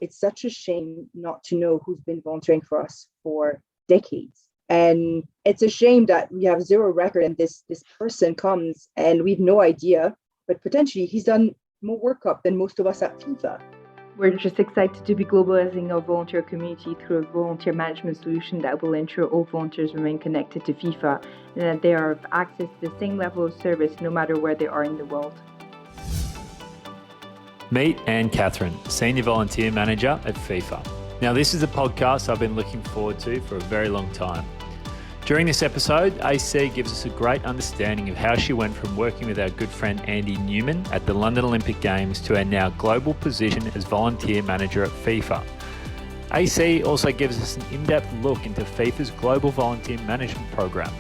it's such a shame not to know who's been volunteering for us for decades. And it's a shame that we have zero record and this person comes and we've no idea, but potentially he's done more work up than most of us at FIFA. We're just excited to be globalizing our volunteer community through a volunteer management solution that will ensure all volunteers remain connected to FIFA and that they have access to the same level of service no matter where they are in the world. Meet Anne Catherine, Senior Volunteer Manager at FIFA. Now, this is a podcast I've been looking forward to for a very long time. During this episode, AC gives us a great understanding of how she went from working with our good friend Andy Newman at the London Olympic Games to her now global position as volunteer manager at FIFA. AC also gives us an in-depth look into FIFA's global volunteer management program,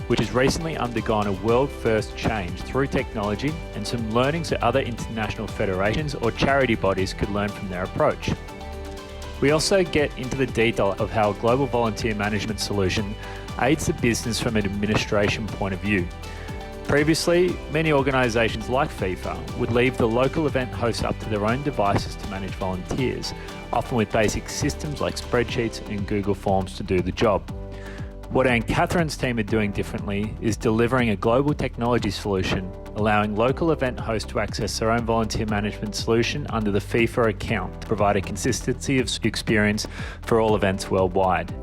which has recently undergone a world-first change through technology and some learnings that other international federations or charity bodies could learn from their approach. We also get into the detail of how a global volunteer management solution aids the business from an administration point of view. Previously, many organisations like FIFA would leave the local event hosts up to their own devices to manage volunteers, often with basic systems like spreadsheets and Google Forms to do the job. What Anne Catherine's team are doing differently is delivering a global technology solution, allowing local event hosts to access their own volunteer management solution under the FIFA account to provide a consistency of experience for all events worldwide.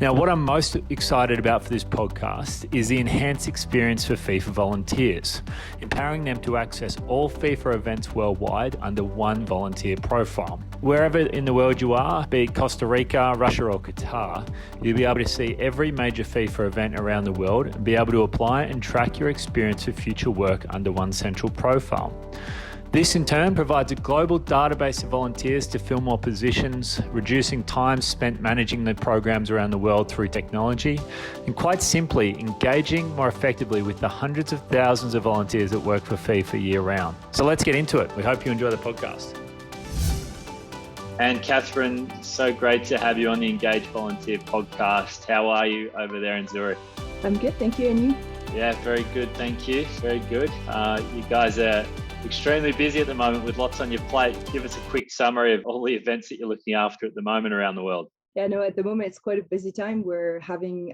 Now, what I'm most excited about for this podcast is the enhanced experience for FIFA volunteers, empowering them to access all FIFA events worldwide under one volunteer profile. Wherever in the world you are, be it Costa Rica, Russia or Qatar, you'll be able to see every major FIFA event around the world and be able to apply and track your experience for future work under one central profile. This in turn provides a global database of volunteers to fill more positions, reducing time spent managing the programs around the world through technology, and quite simply engaging more effectively with the hundreds of thousands of volunteers that work for FIFA year round. So let's get into it. We hope you enjoy the podcast. And Catherine, so great to have you on the Engage Volunteer podcast. How are you over there in Zurich? I'm good, thank you. And you? Yeah, very good, thank you. Very good. You guys are extremely busy at the moment with lots on your plate. Give us a quick summary of all the events that you're looking after at the moment around the world. Yeah, no, at the moment it's quite a busy time. We're having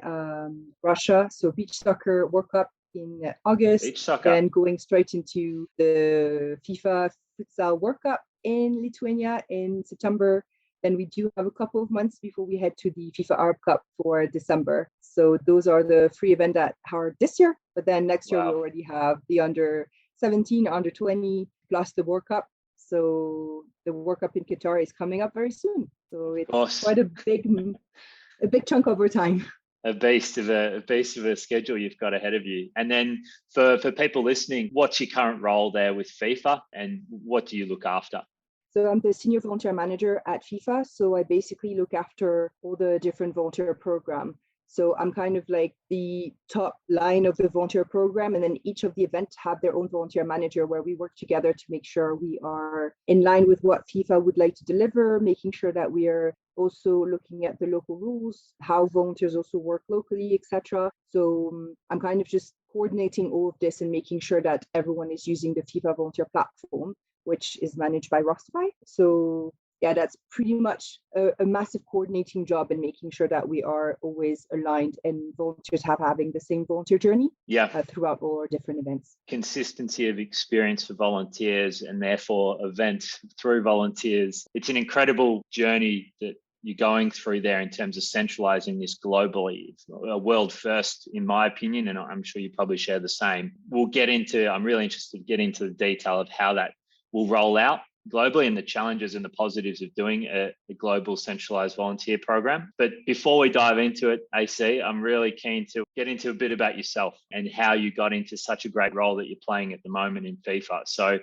Russia, so beach soccer World Cup in August. Beach soccer. And going straight into the FIFA Futsal World Cup in Lithuania in September. Then we do have a couple of months before we head to the FIFA Arab Cup for December. So those are the 3 events that are this year. But then next year we already have the under 17, under 20, plus the World Cup. So the World Cup in Qatar is coming up very soon. So it's quite a big chunk of our time. A beast of a schedule you've got ahead of you. And then for people listening, what's your current role there with FIFA and what do you look after? So I'm the senior volunteer manager at FIFA. So I basically look after all the different volunteer programs. So I'm kind of like the top line of the volunteer program, and then each of the events have their own volunteer manager where we work together to make sure we are in line with what FIFA would like to deliver, making sure that we are also looking at the local rules, how volunteers also work locally, etc. So I'm kind of just coordinating all of this and making sure that everyone is using the FIFA volunteer platform, which is managed by Rosterfy. So yeah, that's pretty much a massive coordinating job and making sure that we are always aligned and volunteers having the same volunteer journey throughout all our different events. Consistency of experience for volunteers and therefore events through volunteers. It's an incredible journey that you're going through there in terms of centralizing this globally. It's a world first, in my opinion, and I'm sure you probably share the same. I'm really interested to get into the detail of how that will roll out globally and the challenges and the positives of doing a global centralized volunteer program. But before we dive into it, AC, I'm really keen to get into a bit about yourself and how you got into such a great role that you're playing at the moment in FIFA. So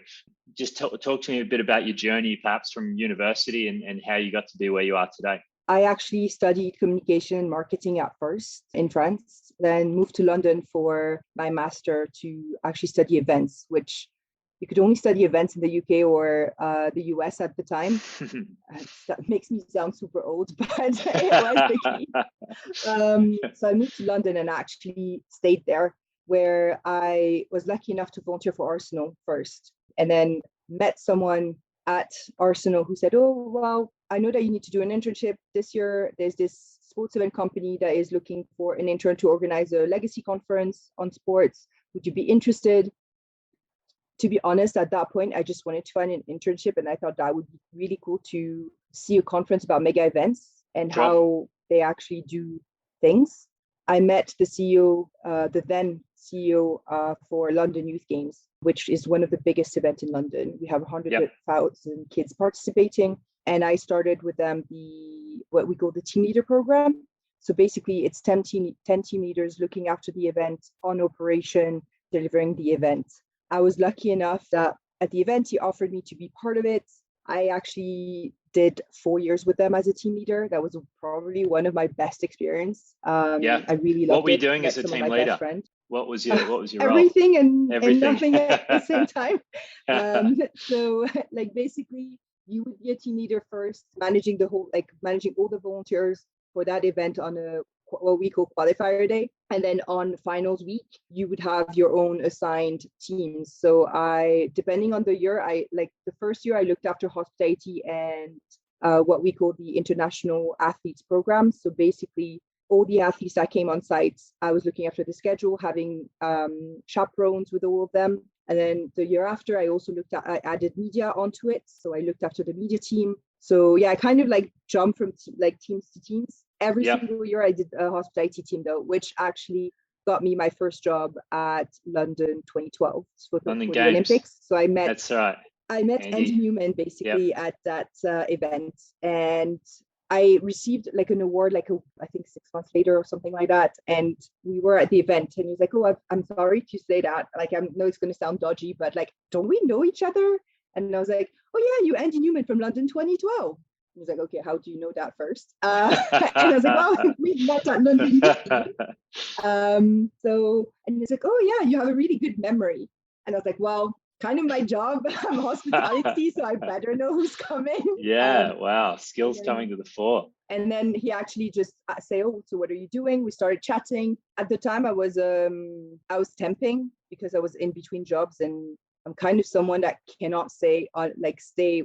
just talk to me a bit about your journey, perhaps from university and how you got to be where you are today. I actually studied communication and marketing at first in France, then moved to London for my master to actually study events, which you could only study events in the UK or the US at the time. That makes me sound super old, but it was the case. So I moved to London and actually stayed there, where I was lucky enough to volunteer for Arsenal first, and then met someone at Arsenal who said, oh, well, I know that you need to do an internship this year. There's this sports event company that is looking for an intern to organize a legacy conference on sports. Would you be interested? To be honest, at that point, I just wanted to find an internship, and I thought that would be really cool to see a conference about mega events and how they actually do things. I met the CEO, the then CEO for London Youth Games, which is one of the biggest events in London. We have 100,000 kids participating, and I started with them what we call the team leader program. So basically, it's 10 team leaders looking after the event, on operation, delivering the event. I was lucky enough that at the event, he offered me to be part of it. I actually did 4 years with them as a team leader. That was probably one of my best experience. I really loved it. What were you doing as a team leader? What was your role? Everything and nothing at the same time. So like basically, you would be a team leader first, managing all the volunteers for that event on what we call qualifier day. And then on finals week, you would have your own assigned teams. So depending on the year, the first year I looked after hospitality and what we call the international athletes program. So basically all the athletes that came on site, I was looking after the schedule, having chaperones with all of them. And then the year after, I also I added media onto it. So I looked after the media team. So yeah, I kind of like jumped from teams to teams. Every single year I did a hospitality team though, which actually got me my first job at London 2012 for the Olympics. So I met Andy Newman basically at that event, and I received like an award I think 6 months later or something like that. And we were at the event and he was like, oh, I'm sorry to say that. Like, I know it's going to sound dodgy, but like, don't we know each other? And I was like, oh yeah, you Andy Newman from London 2012. He was like, okay, how do you know that first? And I was like, well, we met at London. And he's like, oh yeah, you have a really good memory. And I was like, well, kind of my job. I'm hospitality, so I better know who's coming. Wow, skills coming to the fore. And then he actually just say, oh, so what are you doing? We started chatting. At the time, I was temping because I was in between jobs, and I'm kind of someone that cannot stay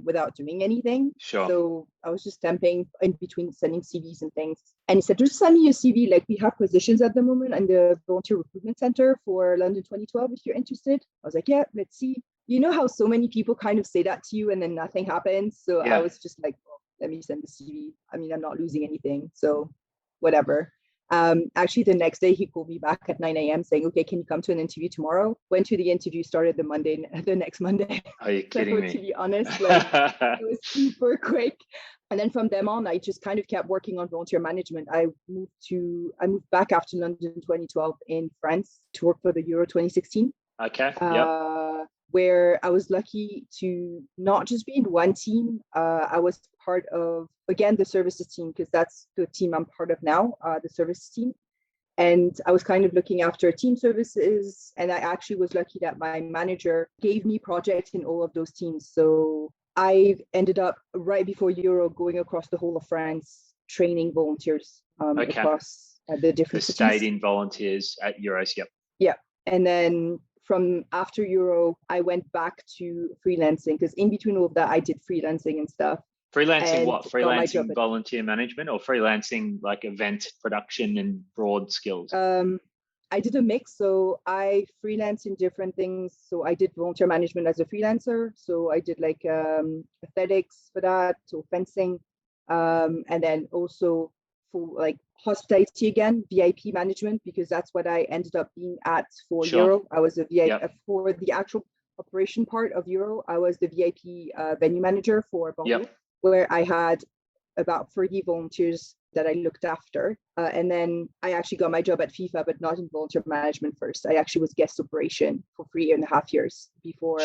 without doing anything. Sure. So I was just temping in between sending CVs and things. And he said, just send me your CV. Like, we have positions at the moment in the Volunteer Recruitment Center for London 2012, if you're interested. I was like, yeah, let's see. You know how so many people kind of say that to you and then nothing happens. So I was just like, well, let me send the CV. I mean, I'm not losing anything. So whatever. Actually, the next day he called me back at 9 a.m. saying, okay, can you come to an interview tomorrow? Went to the interview, started the next Monday. Are you kidding me? To be honest, it was super quick. And then from then on, I just kind of kept working on volunteer management. I moved back after London 2012 in France to work for the Euro 2016. Okay. Where I was lucky to not just be in one team. I was part of, again, the services team, because that's the team I'm part of now, the services team. And I was kind of looking after team services. And I actually was lucky that my manager gave me projects in all of those teams. So I ended up right before Euro going across the whole of France, training volunteers across the different cities. Stayed-in volunteers at Euros, Yeah. And then from after Euro, I went back to freelancing, because in between all of that, I did freelancing and stuff. Freelancing what? Freelancing volunteer management, or freelancing like event production and broad skills? I did a mix. So I freelance in different things. So I did volunteer management as a freelancer. So I did like athletics for that, so fencing, and then also for like hospitality again, VIP management, because that's what I ended up being at for Euro. I was a VIP for the actual operation part of Euro. I was the VIP venue manager for Bordeaux, where I had about 30 volunteers that I looked after. And then I actually got my job at FIFA, but not in volunteer management first. I actually was guest operation for 3.5 years before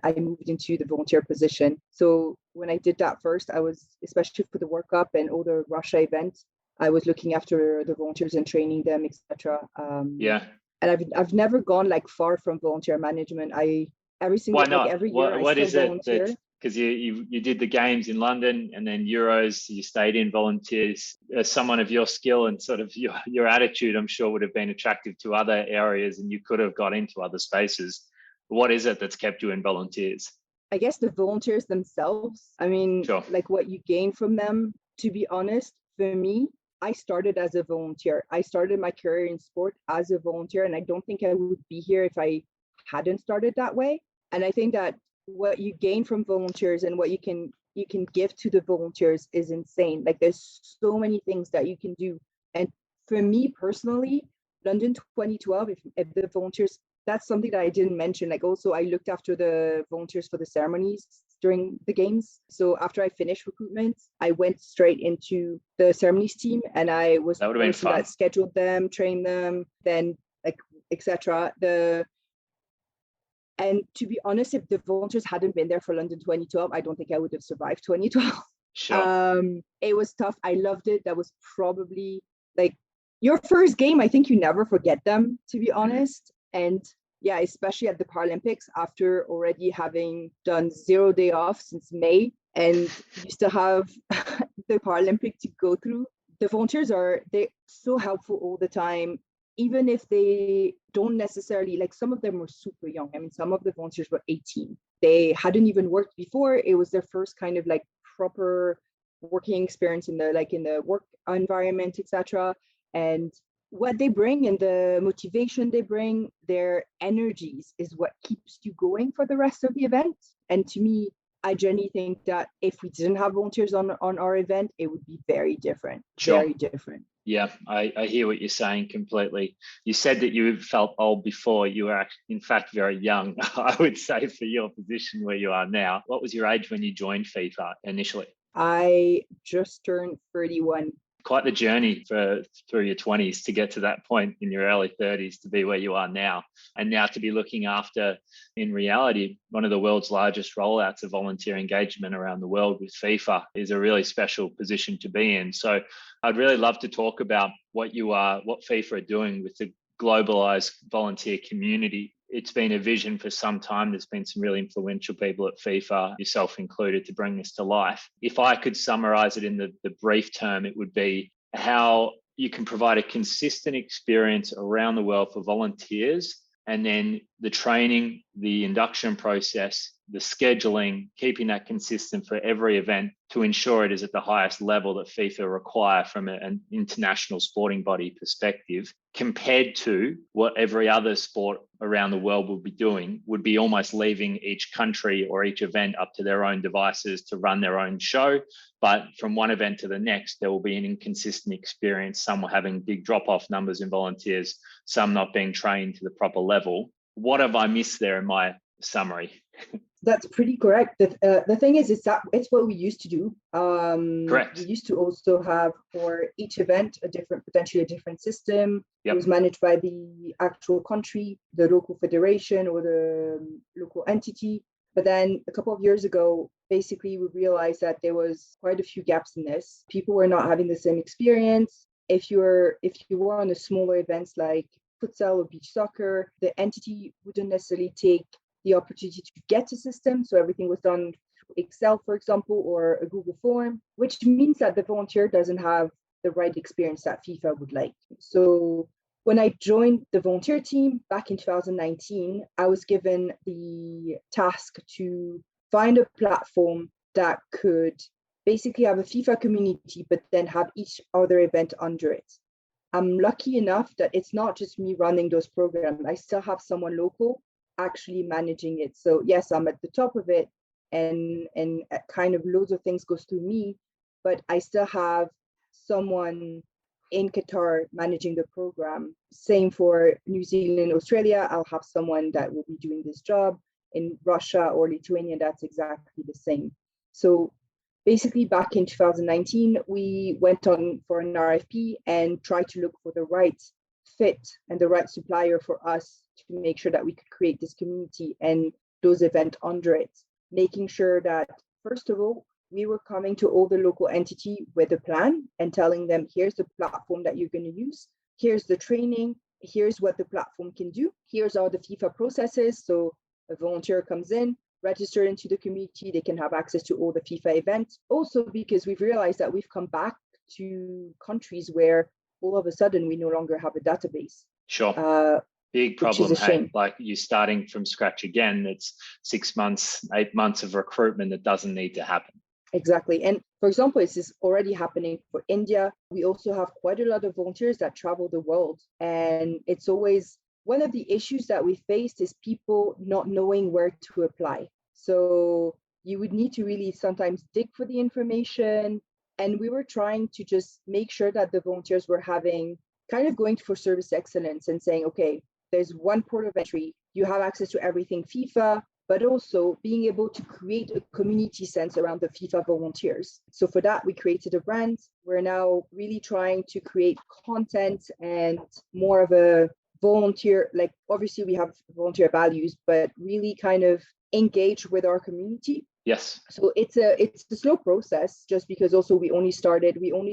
I moved into the volunteer position. So when I did that first, I was, especially for the World Cup and all the Russia events, I was looking after the volunteers and training them, etc. And I've never gone like far from volunteer management. Every year what is it volunteer. Because you did the games in London and then Euros, you stayed in volunteers. As someone of your skill and sort of your attitude, I'm sure would have been attractive to other areas, and you could have got into other spaces. What is it that's kept you in volunteers? I guess the volunteers themselves. I mean, Sure. like what you gain from them, to be honest, for me, I started as a volunteer. I started my career in sport as a volunteer, and I don't think I would be here if I hadn't started that way. And I think that what you gain from volunteers and what you can give to the volunteers is insane. Like there's so many things that you can do. And for me personally, London 2012, if the volunteers, that's something that I didn't mention. Like also I looked after the volunteers for the ceremonies during the games. So after I finished recruitment, I went straight into the ceremonies team, and I was That would the have been person fun. that scheduled them, trained them, then like etc. And to be honest, if the volunteers hadn't been there for London 2012, I don't think I would have survived 2012. Sure. It was tough. I loved it. That was probably like your first game. I think you never forget them, to be honest. And yeah, especially at the Paralympics, after already having done 0 day off since May, and you still have the Paralympic to go through. The volunteers they're so helpful all the time, even if they don't necessarily, like some of them were super young. I mean, some of the volunteers were 18. They hadn't even worked before. It was their first kind of like proper working experience in the work environment, etc. And what they bring and the motivation they bring, their energies is what keeps you going for the rest of the event. And to me, I genuinely think that if we didn't have volunteers on our event, it would be very different. Sure. Very different. Yeah, I hear what you're saying completely. You said that you felt old before. You were in fact very young, I would say, for your position where you are now. What was your age when you joined FIFA initially? I just turned 31. Quite the journey through your 20s to get to that point in your early 30s to be where you are now. And now to be looking after, in reality, one of the world's largest rollouts of volunteer engagement around the world with FIFA is a really special position to be in. So I'd really love to talk about what FIFA are doing with the globalized volunteer community. It's been a vision for some time. There's been some really influential people at FIFA, yourself included, to bring this to life. If I could summarize it in the brief term, it would be how you can provide a consistent experience around the world for volunteers, and then the training, the induction process, the scheduling, keeping that consistent for every event to ensure it is at the highest level that FIFA require from an international sporting body perspective, compared to what every other sport around the world would be doing, would be almost leaving each country or each event up to their own devices to run their own show. But from one event to the next, there will be an inconsistent experience. Some were having big drop-off numbers in volunteers, some not being trained to the proper level. What have I missed there in my summary? That's pretty correct. The thing is, it's what we used to do. Correct. We used to also have for each event potentially a different system. Yep. It was managed by the actual country, the local federation or the local entity. But then a couple of years ago, basically we realized that there was quite a few gaps in this. People were not having the same experience. If you were on the smaller events like futsal or beach soccer, the entity wouldn't necessarily take the opportunity to get a system. So everything was done through Excel, for example, or a Google form, which means that the volunteer doesn't have the right experience that FIFA would like. So when I joined the volunteer team back in 2019, I was given the task to find a platform that could basically have a FIFA community, but then have each other event under it. I'm lucky enough that it's not just me running those programs. I still have someone local actually managing it. So yes, I'm at the top of it, and kind of loads of things goes through me, but I still have someone in Qatar managing the program. Same for New Zealand, Australia. I'll have someone that will be doing this job. In Russia or Lithuania, that's exactly the same. So basically back in 2019, we went on for an RFP and tried to look for the right fit and the right supplier for us to make sure that we could create this community and those events under it, making sure that, first of all, we were coming to all the local entity with a plan and telling them, here's the platform that you're going to use, here's the training, here's what the platform can do, here's all the FIFA processes. So a volunteer comes in, registered into the community, they can have access to all the FIFA events. Also because we've realized that we've come back to countries where all of a sudden we no longer have a database. Sure. Big which is problem. a shame. Like you're starting from scratch again. It's 6 months, 8 months of recruitment that doesn't need to happen. Exactly. And for example, this is already happening for India. We also have quite a lot of volunteers that travel the world. And it's always one of the issues that we faced is people not knowing where to apply. So you would need to really sometimes dig for the information. And we were trying to just make sure that the volunteers were having kind of going for service excellence and saying, okay, there's one port of entry. You have access to everything FIFA, but also being able to create a community sense around the FIFA volunteers. So for that, we created a brand. We're now really trying to create content and more of a volunteer, like obviously we have volunteer values, but really kind of engage with our community. Yes. So it's a slow process just because also we only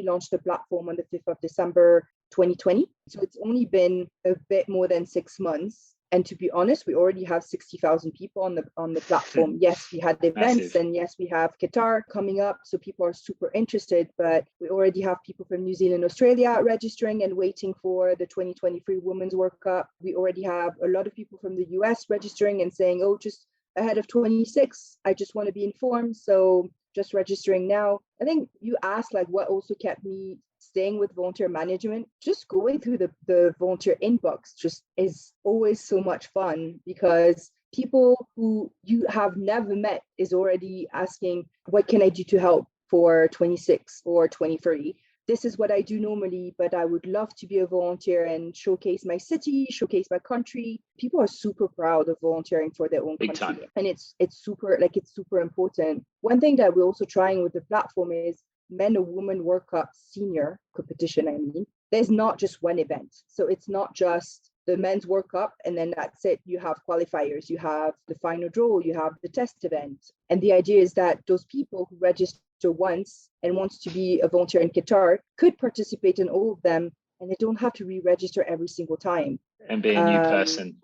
launched the platform on the 5th of December 2020. So it's only been a bit more than 6 months. And to be honest, we already have 60,000 people on the platform. Yes, we had events. Massive. And yes, we have Qatar coming up. So people are super interested, but we already have people from New Zealand, Australia registering and waiting for the 2023 Women's World Cup. We already have a lot of people from the US registering and saying, oh, just ahead of 26, I just want to be informed. So just registering now. I think you asked like what also kept me staying with volunteer management. Just going through the volunteer inbox just is always so much fun because people who you have never met is already asking, what can I do to help for 26 or 23? This is what I do normally, but I would love to be a volunteer and showcase my city, showcase my country. People are super proud of volunteering for their own Big country. time. And it's super important. One thing that we're also trying with the platform is Men or Women World Cup senior competition. I mean, there's not just one event. So it's not just the men's World Cup and then that's it. You have qualifiers, you have the final draw, you have the test event. And the idea is that those people who register once and wants to be a volunteer in Qatar could participate in all of them and they don't have to re-register every single time. And be a new person.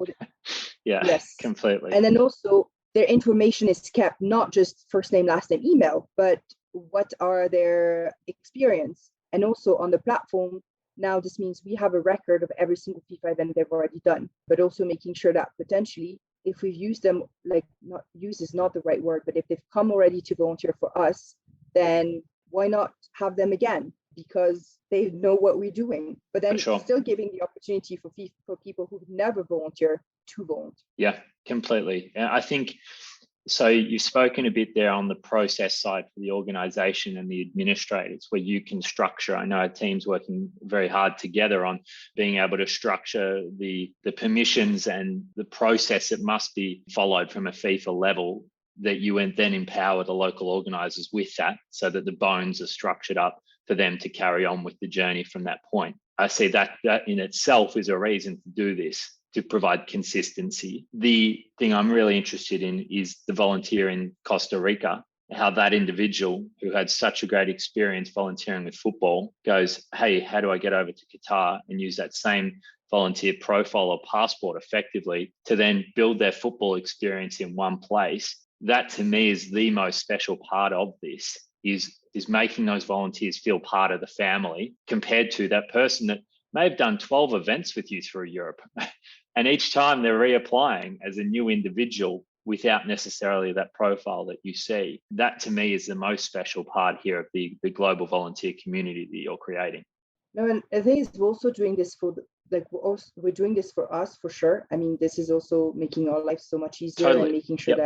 Yeah, yes, completely. And then also their information is kept, not just first name, last name, email, but what are their experience. And also on the platform, now this means we have a record of every single FIFA event they've already done, but also making sure that potentially if we've used them, like not use is not the right word, but if they've come already to volunteer for us, then why not have them again? Because they know what we're doing, but then still giving the opportunity for people who've never volunteered to volunteer. Yeah, completely. And I think, so you've spoken a bit there on the process side for the organization and the administrators where you can structure. I know our team's working very hard together on being able to structure the permissions and the process that must be followed from a FIFA level, that you then empower the local organizers with that so that the bones are structured up for them to carry on with the journey from that point. I see that in itself is a reason to do this, to provide consistency. The thing I'm really interested in is the volunteer in Costa Rica, how that individual who had such a great experience volunteering with football goes, hey, how do I get over to Qatar and use that same volunteer profile or passport effectively to then build their football experience in one place? That to me is the most special part of this, is making those volunteers feel part of the family compared to that person that may have done 12 events with you through Europe. And each time they're reapplying as a new individual without necessarily that profile that you see. That to me is the most special part here of the global volunteer community that you're creating. No, and I think we're also doing this we're doing this for us for sure. I mean, this is also making our life so much easier and making sure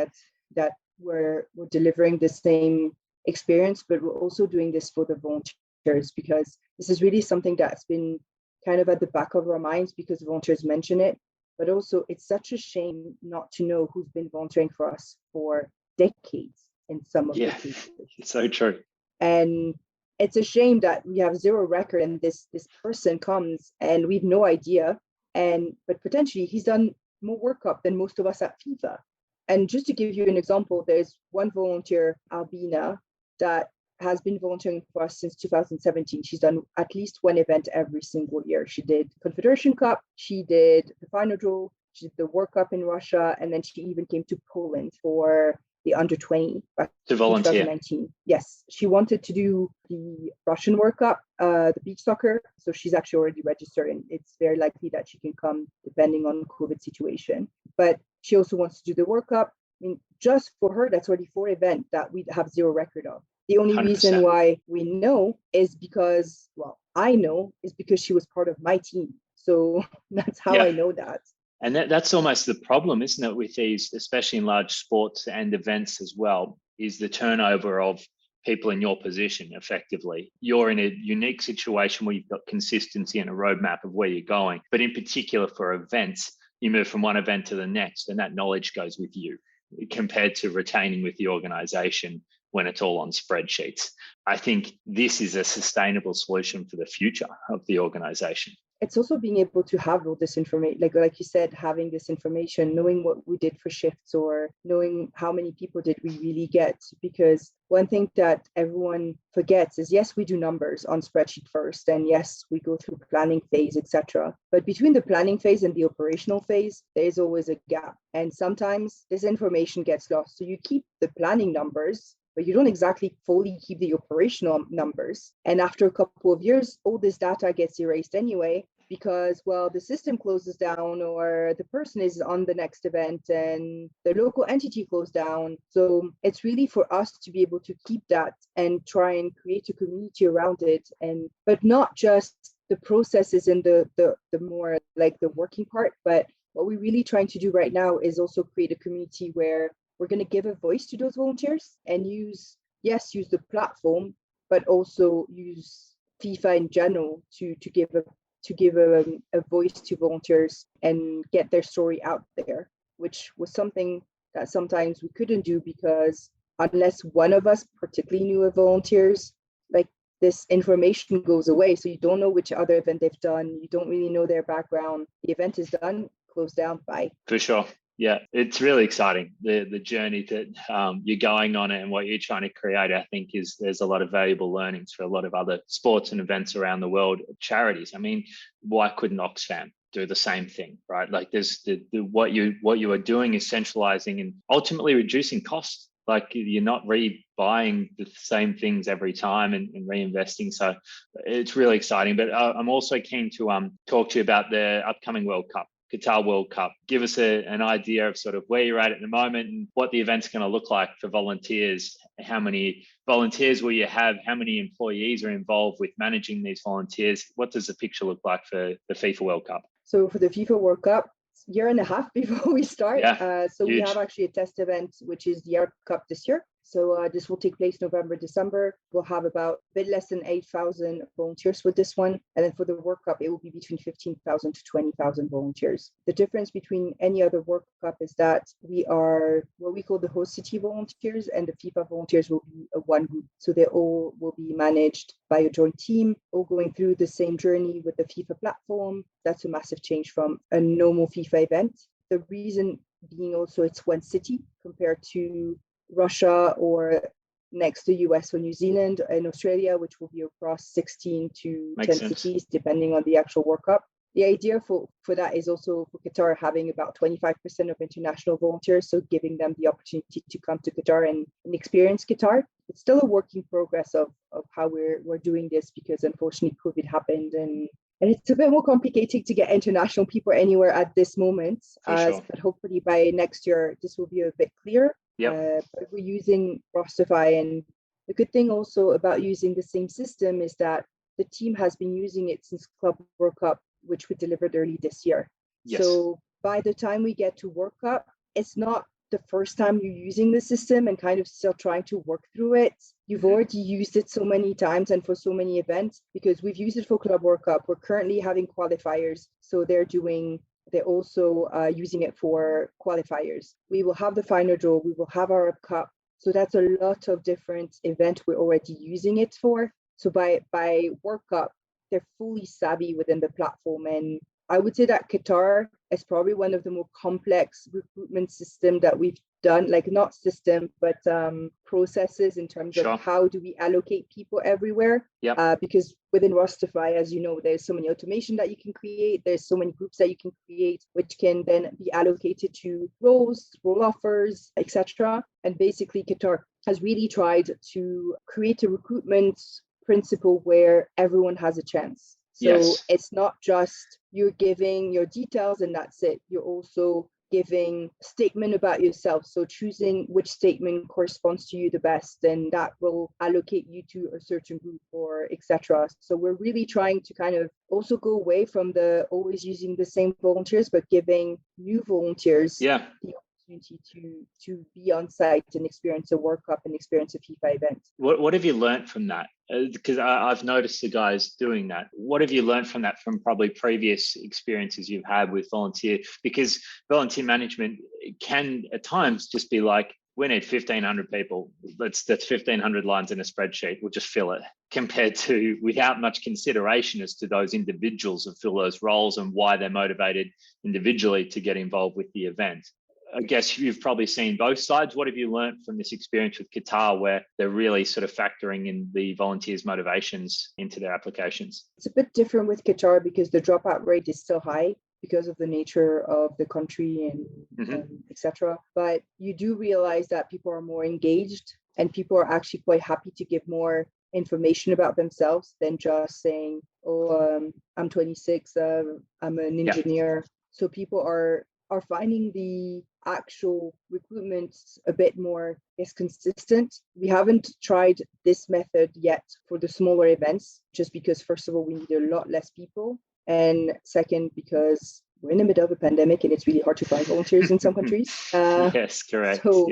that we're delivering the same experience, but we're also doing this for the volunteers because this is really something that's been kind of at the back of our minds because volunteers mention it, but also it's such a shame not to know who's been volunteering for us for decades in some of the cases. It's so true. And it's a shame that we have zero record and this person comes and we've no idea, but potentially he's done more World Cup than most of us at FIFA. And just to give you an example, there's one volunteer, Albina, that has been volunteering for us since 2017. She's done at least one event every single year. She did Confederation Cup, she did the final draw, she did the World Cup in Russia, and then she even came to Poland for the under 20 back To in volunteer. 2019. Yes, she wanted to do the Russian World Cup, the beach soccer. So she's actually already registered, and it's very likely that she can come depending on COVID situation. But she also wants to do the World Cup. I mean, just for her, that's already 4 events that we have 0 record of. The only 100%. reason why we know is because, well, I know is because she was part of my team. So that's how I know that. And that's almost the problem, isn't it, with these, especially in large sports and events as well, is the turnover of people in your position effectively. You're in a unique situation where you've got consistency and a roadmap of where you're going. But in particular for events, you move from one event to the next and that knowledge goes with you compared to retaining with the organization when it's all on spreadsheets. I think this is a sustainable solution for the future of the organization. It's also being able to have all this information, like you said, having this information, knowing what we did for shifts or knowing how many people did we really get. Because one thing that everyone forgets is, yes, we do numbers on spreadsheet first, and yes, we go through planning phase, etc. But between the planning phase and the operational phase, there is always a gap. And sometimes this information gets lost. So you keep the planning numbers, but you don't exactly fully keep the operational numbers. And after a couple of years, all this data gets erased anyway, because, well, the system closes down or the person is on the next event and the local entity closed down. So it's really for us to be able to keep that and try and create a community around it. But not just the processes and the more like the working part, but what we're really trying to do right now is also create a community where we're going to give a voice to those volunteers and use the platform, but also use FIFA in general to give a voice to volunteers and get their story out there, which was something that sometimes we couldn't do because unless one of us particularly knew of volunteers, like this information goes away. So you don't know which other event they've done. You don't really know their background. The event is done, closed down, bye. For sure. Yeah, it's really exciting, the journey that you're going on and what you're trying to create. I think there's a lot of valuable learnings for a lot of other sports and events around the world, charities. I mean, why couldn't Oxfam do the same thing, right? Like there's what you are doing is centralizing and ultimately reducing costs. Like you're not rebuying the same things every time and reinvesting. So it's really exciting. But I'm also keen to talk to you about the upcoming World Cup. Qatar World Cup. Give us an idea of sort of where you're at the moment and what the event's going to look like for volunteers. How many volunteers will you have? How many employees are involved with managing these volunteers? What does the picture look like for the FIFA World Cup? So for the FIFA World Cup, year and a half before we start. So huge. We have actually a test event, which is the Arab Cup this year. So this will take place November, December. We'll have about a bit less than 8,000 volunteers with this one. And then for the World Cup, it will be between 15,000 to 20,000 volunteers. The difference between any other World Cup is that we are what we call the host city volunteers, and the FIFA volunteers will be a one group. So they all will be managed by a joint team, all going through the same journey with the FIFA platform. That's a massive change from a normal FIFA event. The reason being also it's one city compared to Russia or next to US or New Zealand and Australia, which will be across 16 to 10 cities, depending on the actual World Cup. The idea for that is also for Qatar having about 25% of international volunteers, so giving them the opportunity to come to Qatar and experience Qatar. It's still a work in progress of how we're doing this because unfortunately COVID happened and it's a bit more complicated to get international people anywhere at this moment. Sure. But hopefully by next year, this will be a bit clearer. Yep. But we're using Rosterfy, and the good thing also about using the same system is that the team has been using it since Club World Cup, which we delivered early this year. Yes. So by the time we get to World Cup, it's not the first time you're using the system and kind of still trying to work through it. You've already used it so many times and for so many events because we've used it for Club World Cup. We're currently having qualifiers, so they're also using it for qualifiers. We will have the final draw. We will have our cup. So that's a lot of different events we're already using it for. So by World Cup, they're fully savvy within the platform. And I would say that Qatar is probably one of the more complex recruitment system that we've done, like not system, but processes in terms of how do we allocate people everywhere. Because within Rosterfy, as you know, there's so many automation that you can create. There's so many groups that you can create, which can then be allocated to roles, role offers, etc. And basically, Qatar has really tried to create a recruitment principle where everyone has a chance. So it's not just you're giving your details and that's it. You're also giving a statement about yourself. So choosing which statement corresponds to you the best, and that will allocate you to a certain group or etc. So we're really trying to kind of also go away from the always using the same volunteers, but giving new volunteers the opportunity to be on site and experience a World Cup and experience a FIFA event. What have you learned from that? Because I've noticed the guys doing that. What have you learned from that from probably previous experiences you've had with volunteer? Because volunteer management can at times just be like, we need 1,500 people. That's 1,500 lines in a spreadsheet. We'll just fill it. Compared to without much consideration as to those individuals that fill those roles and why they're motivated individually to get involved with the event. I guess you've probably seen both sides. What have you learned from this experience with Qatar, where they're really sort of factoring in the volunteers' motivations into their applications? It's a bit different with Qatar because the dropout rate is still high because of the nature of the country and etc. But you do realize that people are more engaged and people are actually quite happy to give more information about themselves than just saying, I'm 26, I'm an engineer. So people are finding the actual recruitment a bit more consistent. We haven't tried this method yet for the smaller events, just because first of all, we need a lot less people. And second, because we're in the middle of a pandemic and it's really hard to find volunteers in some countries. Yes, correct. So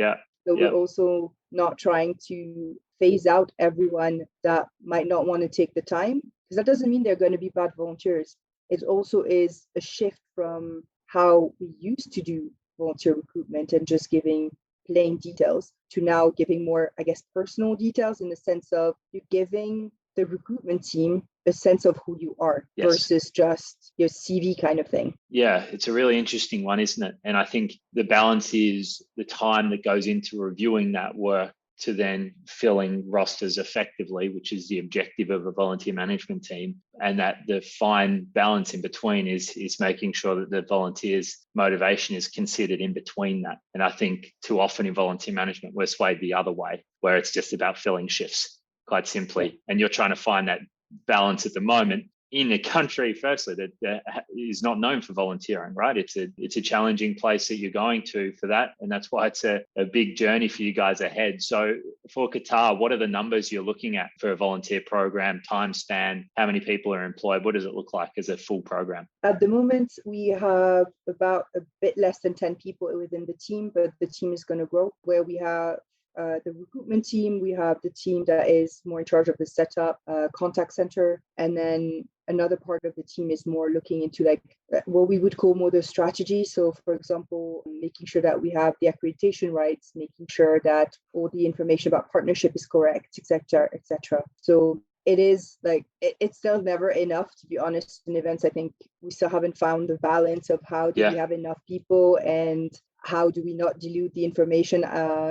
we're also not trying to phase out everyone that might not want to take the time, because that doesn't mean they're going to be bad volunteers. It also is a shift from how we used to do volunteer recruitment and just giving plain details to now giving more, I guess, personal details, in the sense of you're giving the recruitment team a sense of who you are versus just your CV kind of thing. Yeah, it's a really interesting one, isn't it? And I think the balance is the time that goes into reviewing that work to then filling rosters effectively, which is the objective of a volunteer management team. And that the fine balance in between is making sure that the volunteers' motivation is considered in between that. And I think too often in volunteer management, we're swayed the other way, where it's just about filling shifts, quite simply. And you're trying to find that balance at the moment in a country, firstly, that is not known for volunteering, right? It's a challenging place that you're going to for that. And that's why it's a big journey for you guys ahead. So for Qatar, what are the numbers you're looking at for a volunteer program, time span, how many people are employed? What does it look like as a full program? At the moment, we have about a bit less than 10 people within the team, but the team is going to grow, where we have the recruitment team, we have the team that is more in charge of the setup, contact center, and then another part of the team is more looking into like what we would call more the strategy. So for example, making sure that we have the accreditation rights, making sure that all the information about partnership is correct, etc., etc. So it is like, it's still never enough, to be honest. In events, I think we still haven't found the balance of how do we have enough people and how do we not dilute the information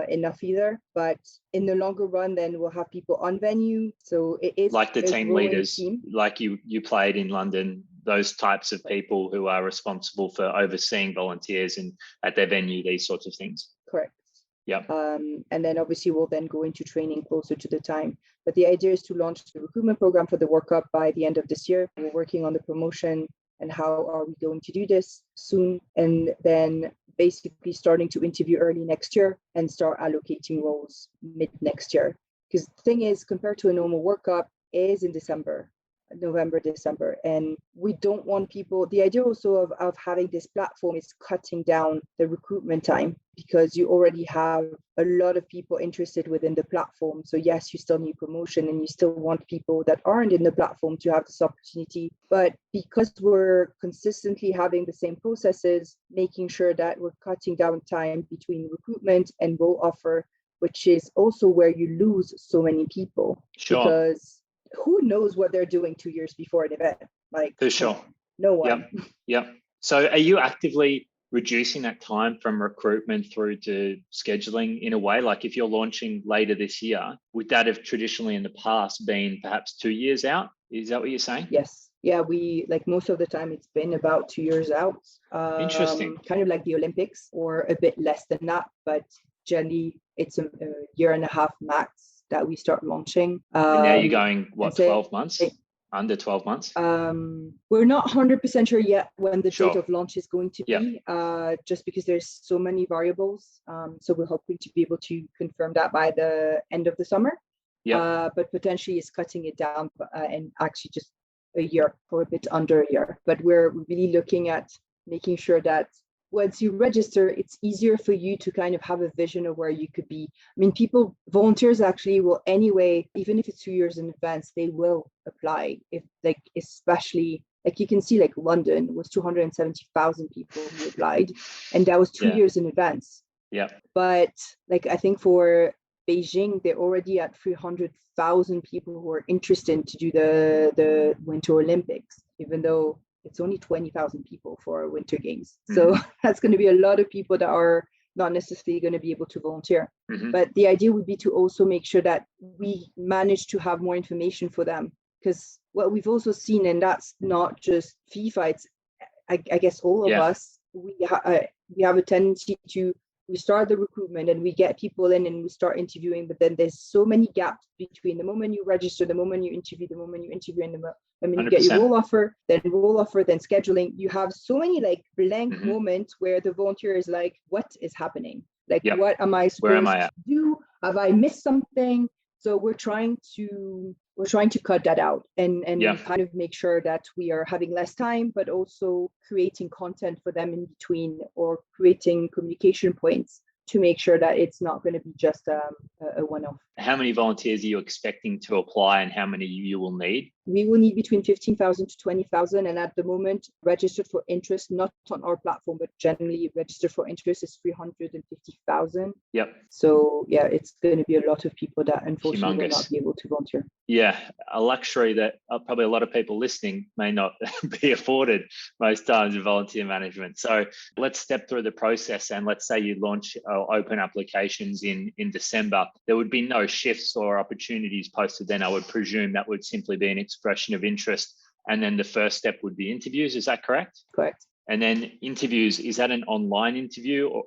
enough either. But in the longer run, then we'll have people on venue. So it is like the team leaders, like you played in London, those types of people who are responsible for overseeing volunteers and at their venue, these sorts of things. Correct. Yeah. And then obviously we'll then go into training closer to the time. But the idea is to launch the recruitment program for the World Cup by the end of this year. We're working on the promotion and how are we going to do this soon. And then basically starting to interview early next year and start allocating roles mid next year. Because the thing is, compared to a normal World Cup, it is in November, December. And we don't want people, the idea also of having this platform is cutting down the recruitment time, because you already have a lot of people interested within the platform. So yes, you still need promotion and you still want people that aren't in the platform to have this opportunity. But because we're consistently having the same processes, making sure that we're cutting down time between recruitment and role offer, which is also where you lose so many people. Sure. Because who knows what they're doing 2 years before an event? Like, for sure. no one. Yep. So are you actively reducing that time from recruitment through to scheduling in a way? Like if you're launching later this year, would that have traditionally in the past been perhaps 2 years out? Is that what you're saying? Yes. Yeah, we like most of the time it's been about 2 years out. Interesting. Kind of like the Olympics or a bit less than that, but generally it's a year and a half max that we start launching. And now you're going, what, 12 months? Under 12 months? We're not 100% sure yet when the date of launch is going to be, just because there's so many variables. So we're hoping to be able to confirm that by the end of the summer. But potentially is cutting it down and actually just a year or a bit under a year. But we're really looking at making sure that once you register, it's easier for you to kind of have a vision of where you could be. I mean, volunteers actually will anyway, even if it's 2 years in advance, they will apply. If like, especially like you can see, like London was 270,000 people who applied, and that was 2 years in advance. But like I think for Beijing, they're already at 300,000 people who are interested to do the Winter Olympics, even though it's only 20,000 people for Winter Games. So that's going to be a lot of people that are not necessarily going to be able to volunteer. But the idea would be to also make sure that we manage to have more information for them. Because what we've also seen, and that's not just FIFA, it's I guess all of us, we have a tendency to, we start the recruitment and we get people in and we start interviewing, but then there's so many gaps between the moment you register, the moment you interview, and the moment you get your role offer, then scheduling. You have so many like blank moments where the volunteer is like, what is happening? Like, what am I supposed to do? Have I missed something? So we're trying to cut that out and kind of make sure that we are having less time, but also creating content for them in between, or creating communication points to make sure that it's not going to be just a one-off. How many volunteers are you expecting to apply, and how many you will need? We will need between 15,000 to 20,000. And at the moment, registered for interest, not on our platform, but generally registered for interest is 350,000. So yeah, it's going to be a lot of people that unfortunately will not be able to volunteer. Yeah, a luxury that probably a lot of people listening may not be afforded most times in volunteer management. So let's step through the process, and let's say you launch or open applications in December. There would be no shifts or opportunities posted then. I would presume that would simply be an expression of interest. And then the first step would be interviews. Is that correct? Correct. And then interviews, is that an online interview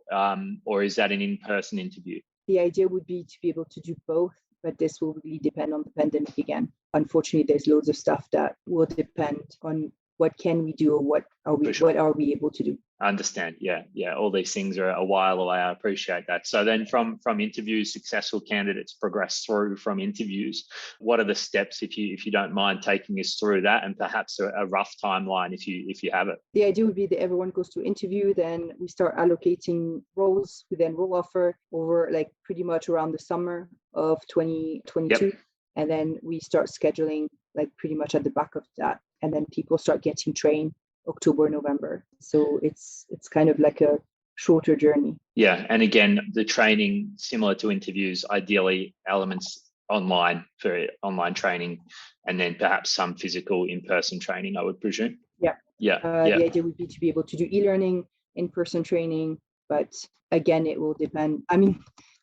or is that an in-person interview? The idea would be to be able to do both, but this will really depend on the pandemic again. Unfortunately, there's loads of stuff that will depend on what can we do or what are we able to do. I understand. Yeah. All these things are a while away. I appreciate that. So then from interviews, successful candidates progress through from interviews. What are the steps, if you don't mind taking us through that, and perhaps a rough timeline if you have it? The idea would be that everyone goes to interview, then we start allocating roles, we then role offer over like pretty much around the summer of 2022. And then we start scheduling like pretty much at the back of that. And then people start getting trained October, November. So it's kind of like a shorter journey. Yeah. And again, the training, similar to interviews, ideally elements online for online training, and then perhaps some physical in-person training, I would presume. The idea would be to be able to do e-learning, in-person training, but again, it will depend. I mean,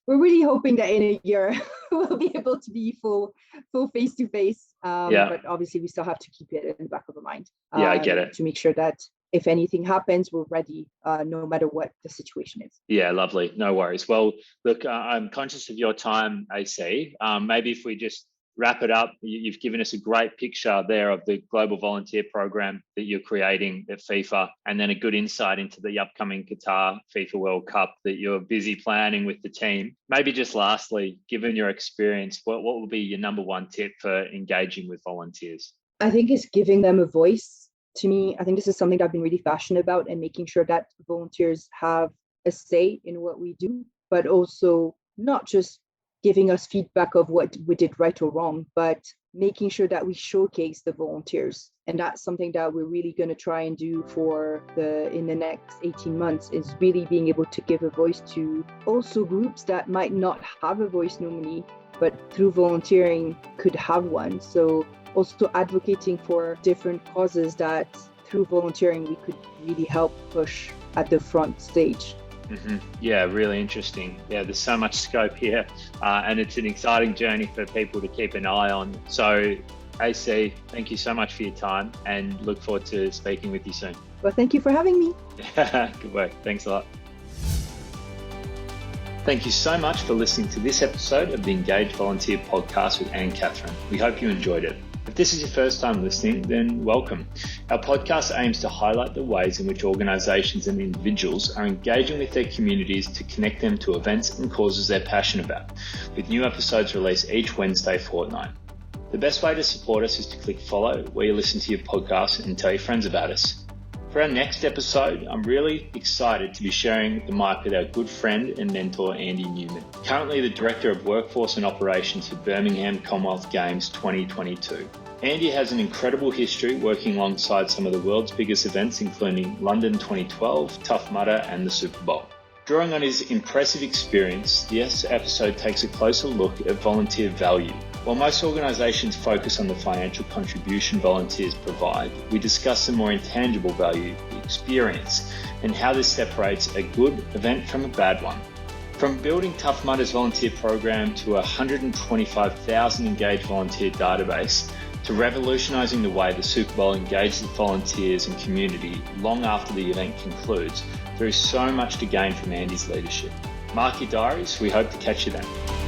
we're really hoping that in a year we'll be able to be full face-to-face. But obviously we still have to keep it in the back of our mind. I get it. To make sure that if anything happens, we're ready, no matter what the situation is. Yeah, lovely. No worries. Well, look, I'm conscious of your time, AC. Maybe if we just wrap it up, you've given us a great picture there of the global volunteer program that you're creating at FIFA, and then a good insight into the upcoming Qatar FIFA World Cup that you're busy planning with the team. Maybe just lastly, given your experience, what will be your number one tip for engaging with volunteers? I think it's giving them a voice. To me, I think this is something that I've been really passionate about, and making sure that volunteers have a say in what we do, but also not just giving us feedback of what we did right or wrong, but making sure that we showcase the volunteers. And that's something that we're really going to try and do in the next 18 months, is really being able to give a voice to also groups that might not have a voice normally, but through volunteering could have one. So also advocating for different causes that through volunteering, we could really help push at the front stage. Mm-hmm. Yeah, really interesting. Yeah, there's so much scope here, and it's an exciting journey for people to keep an eye on. So, AC, thank you so much for your time, and look forward to speaking with you soon. Well, thank you for having me. Good work. Thanks a lot. Thank you so much for listening to this episode of the Engaged Volunteer podcast with Anne Catherine. We hope you enjoyed it. If this is your first time listening, then welcome. Our podcast aims to highlight the ways in which organisations and individuals are engaging with their communities to connect them to events and causes they're passionate about, with new episodes released each Wednesday fortnight. The best way to support us is to click follow where you listen to your podcast and tell your friends about us. For our next episode, I'm really excited to be sharing the mic with our good friend and mentor, Andy Newman, currently the Director of Workforce and Operations for Birmingham Commonwealth Games 2022. Andy has an incredible history working alongside some of the world's biggest events, including London 2012, Tough Mudder, and the Super Bowl. Drawing on his impressive experience, this episode takes a closer look at volunteer value. While most organisations focus on the financial contribution volunteers provide, we discuss the more intangible value, the experience, and how this separates a good event from a bad one. From building Tough Mudder's volunteer program to a 125,000 engaged volunteer database, to revolutionising the way the Super Bowl engages volunteers and community long after the event concludes, there is so much to gain from Andy's leadership. Mark your diaries, we hope to catch you then.